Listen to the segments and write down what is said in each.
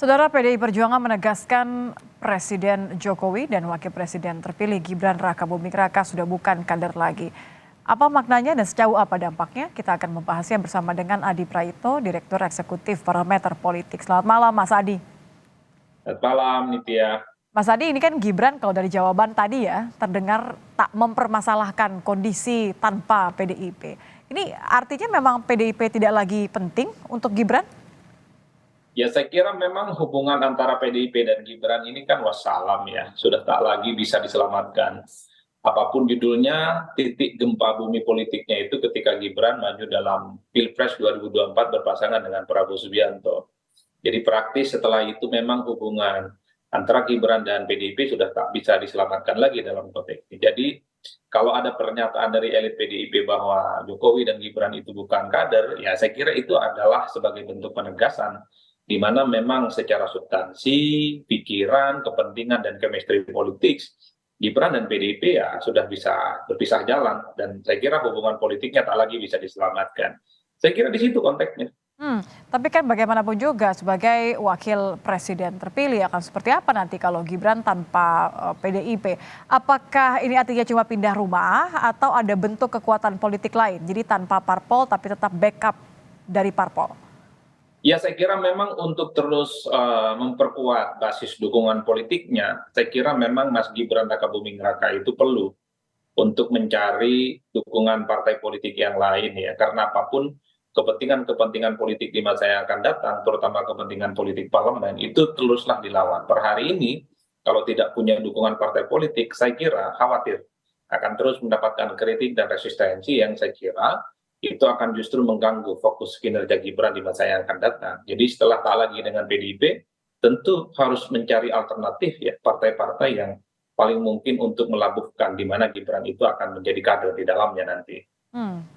Saudara, PDI Perjuangan menegaskan Presiden Jokowi dan Wakil Presiden terpilih Gibran Rakabuming Raka sudah bukan kader lagi. Apa maknanya dan sejauh apa dampaknya? Kita akan membahasnya bersama dengan Adi Praitno, Direktur Eksekutif Parameter Politik. Selamat malam, Mas Adi. Selamat malam, Nitya. Mas Adi, ini kan Gibran kalau dari jawaban tadi ya, terdengar tak mempermasalahkan kondisi tanpa PDIP. Ini artinya memang PDIP tidak lagi penting untuk Gibran? Ya, saya kira memang hubungan antara PDIP dan Gibran ini kan wassalam ya, sudah tak lagi bisa diselamatkan. Apapun judulnya, titik gempa bumi politiknya itu ketika Gibran maju dalam Pilpres 2024 berpasangan dengan Prabowo Subianto. Jadi praktis setelah itu memang hubungan antara Gibran dan PDIP sudah tak bisa diselamatkan lagi dalam konteks ini. Jadi kalau ada pernyataan dari elit PDIP bahwa Jokowi dan Gibran itu bukan kader, ya saya kira itu adalah sebagai bentuk penegasan di mana memang secara substansi, pikiran, kepentingan, dan chemistry politik, Gibran dan PDIP ya sudah bisa berpisah jalan, dan saya kira hubungan politiknya tak lagi bisa diselamatkan. Saya kira di situ konteksnya. Tapi kan bagaimanapun juga sebagai wakil presiden terpilih akan seperti apa nanti kalau Gibran tanpa PDIP? Apakah ini artinya cuma pindah rumah atau ada bentuk kekuatan politik lain? Jadi tanpa parpol tapi tetap backup dari parpol? Ya, saya kira memang untuk terus memperkuat basis dukungan politiknya, saya kira memang Mas Gibran Rakabuming Raka itu perlu untuk mencari dukungan partai politik yang lain ya, karena apapun kepentingan-kepentingan politik di masa yang akan datang, terutama kepentingan politik parlemen, itu teruslah dilawan. Per hari ini, kalau tidak punya dukungan partai politik, saya kira khawatir akan terus mendapatkan kritik dan resistensi yang saya kira itu akan justru mengganggu fokus kinerja Gibran di masa yang akan datang. Jadi setelah tak lagi dengan PDIP, tentu harus mencari alternatif ya, partai-partai yang paling mungkin untuk melabuhkan di mana Gibran itu akan menjadi kader di dalamnya nanti.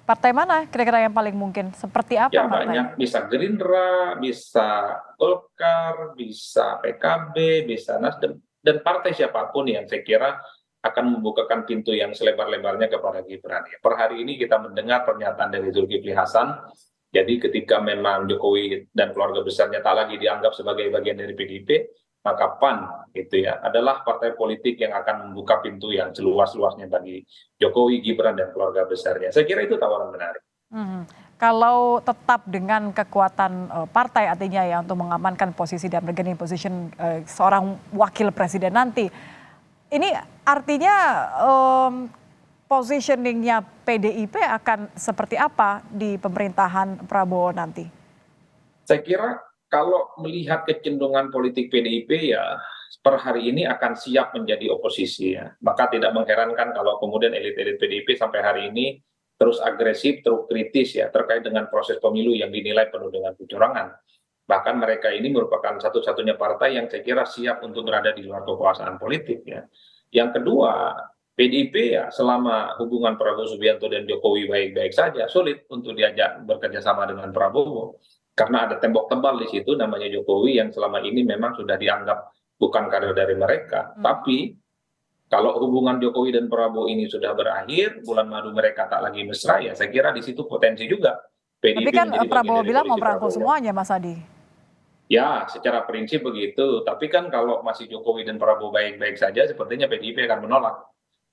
Partai mana kira-kira yang paling mungkin? Seperti apa Ya partai? banyak, bisa Gerindra, bisa Golkar, bisa PKB, bisa Nasdem, dan partai siapapun yang saya kira akan membukakan pintu yang selebar-lebarnya kepada Gibran. Per hari ini kita mendengar pernyataan dari Zulkifli Hasan, jadi ketika memang Jokowi dan keluarga besarnya tak lagi dianggap sebagai bagian dari PDIP, maka PAN gitu ya adalah partai politik yang akan membuka pintu yang seluas-luasnya bagi Jokowi, Gibran, dan keluarga besarnya. Saya kira itu tawaran menarik. Kalau tetap dengan kekuatan partai artinya ya untuk mengamankan posisi dan bargaining position seorang wakil presiden nanti, ini artinya positioningnya PDIP akan seperti apa di pemerintahan Prabowo nanti? Saya kira kalau melihat kecenderungan politik PDIP ya per hari ini akan siap menjadi oposisi ya. Maka tidak mengherankan kalau kemudian elit-elit PDIP sampai hari ini terus agresif, terus kritis ya terkait dengan proses pemilu yang dinilai penuh dengan kecurangan. Bahkan mereka ini merupakan satu-satunya partai yang saya kira siap untuk berada di luar kekuasaan politik ya. Yang kedua, PDIP ya selama hubungan Prabowo Subianto dan Jokowi baik-baik saja, sulit untuk diajak bekerja sama dengan Prabowo. Karena ada tembok tebal di situ namanya Jokowi yang selama ini memang sudah dianggap bukan kader dari mereka. Tapi kalau hubungan Jokowi dan Prabowo ini sudah berakhir, bulan madu mereka tak lagi mesra, ya saya kira di situ potensi juga Tapi PDIP kan menjadi bagian Prabowo dari bilang mau koalisi merangkul Prabowo. semuanya, Mas Adi. Ya, secara prinsip begitu. Tapi kan kalau masih Jokowi dan Prabowo baik-baik saja, sepertinya PDIP akan menolak.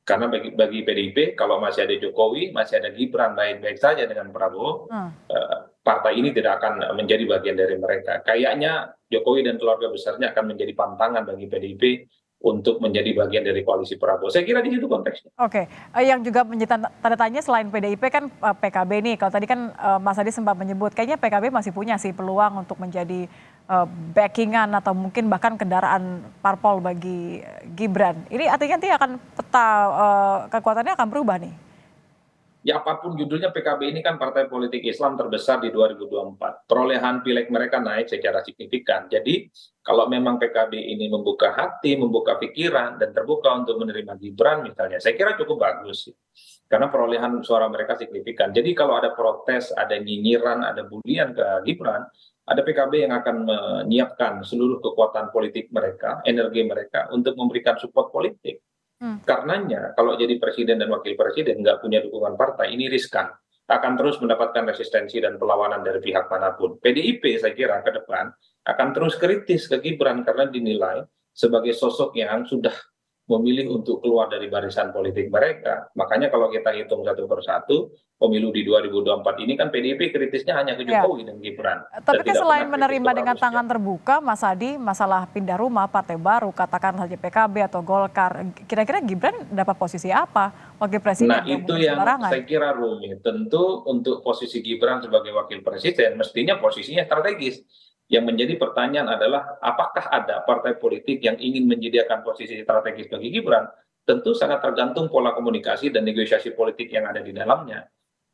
Karena bagi PDIP, kalau masih ada Jokowi, masih ada Gibran baik-baik saja dengan Prabowo, partai ini tidak akan menjadi bagian dari mereka. Kayaknya Jokowi dan keluarga besarnya akan menjadi pantangan bagi PDIP untuk menjadi bagian dari koalisi Prabowo. Saya kira di situ konteksnya. Oke, yang juga menjadi tanda tanya selain PDIP kan PKB nih. Kalau tadi kan Mas Adi sempat menyebut, kayaknya PKB masih punya sih peluang untuk menjadi backingan atau mungkin bahkan kendaraan parpol bagi Gibran. Ini artinya nanti akan peta kekuatannya akan berubah nih. Ya apapun judulnya, PKB ini kan partai politik Islam terbesar di 2024. Perolehan pileg mereka naik secara signifikan. Jadi kalau memang PKB ini membuka hati, membuka pikiran, dan terbuka untuk menerima Gibran misalnya, saya kira cukup bagus. Karena perolehan suara mereka signifikan. Jadi kalau ada protes, ada nyinyiran, ada bulian ke Gibran, ada PKB yang akan menyiapkan seluruh kekuatan politik mereka, energi mereka untuk memberikan support politik. Karenanya kalau jadi presiden dan wakil presiden nggak punya dukungan partai, ini riskan. akan terus mendapatkan resistensi dan perlawanan dari pihak manapun. PDIP saya kira ke depan akan terus kritis ke Gibran karena dinilai sebagai sosok yang sudah memilih untuk keluar dari barisan politik mereka. Makanya kalau kita hitung satu persatu, pemilu di 2024 ini kan PDIP kritisnya hanya ke Ya. Jokowi dan Gibran. Tapi Dan kan tidak selain pernah kritis ke menerima dengan Prabowo tangan terbuka, Mas Adi, masalah pindah rumah, partai baru, katakan saja PKB atau Golkar, kira-kira Gibran dapat posisi apa? Wakil Presiden Nah, yang itu bukan yang sembarangan. saya kira rumit. Tentu untuk posisi Gibran sebagai wakil presiden, mestinya posisinya strategis. Yang menjadi pertanyaan adalah, apakah ada partai politik yang ingin menyediakan posisi strategis bagi Gibran? Tentu sangat tergantung pola komunikasi dan negosiasi politik yang ada di dalamnya.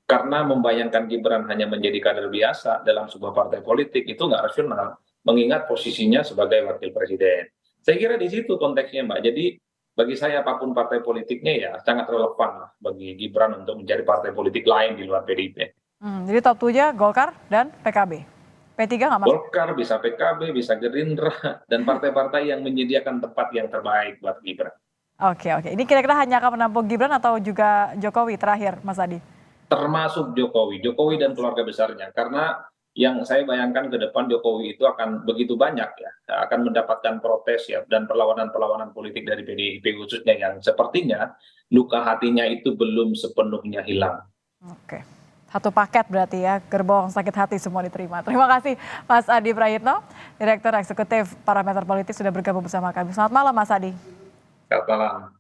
Karena membayangkan Gibran hanya menjadi kader biasa dalam sebuah partai politik, itu nggak rasional. Mengingat posisinya sebagai wakil presiden. Saya kira di situ konteksnya, Mbak. Jadi, bagi saya apapun partai politiknya ya sangat relevan lah bagi Gibran untuk mencari partai politik lain di luar PDIP. Jadi top 2 Golkar dan PKB. P3 nggak masuk? Golkar, bisa PKB, bisa Gerindra, dan partai-partai yang menyediakan tempat yang terbaik buat Gibran. Oke, oke. Ini kira-kira hanya akan menampung Gibran atau juga Jokowi terakhir, Mas Adi? Termasuk Jokowi dan keluarga besarnya. Karena yang saya bayangkan ke depan Jokowi itu akan begitu banyak ya, akan mendapatkan protes ya, dan perlawanan-perlawanan politik dari PDIP khususnya yang sepertinya luka hatinya itu belum sepenuhnya hilang. Oke. Satu paket berarti ya, gerbong sakit hati semua diterima. Terima kasih Mas Adi Prayitno, Direktur Eksekutif Parameter Politik sudah bergabung bersama kami. Selamat malam Mas Adi. Selamat malam.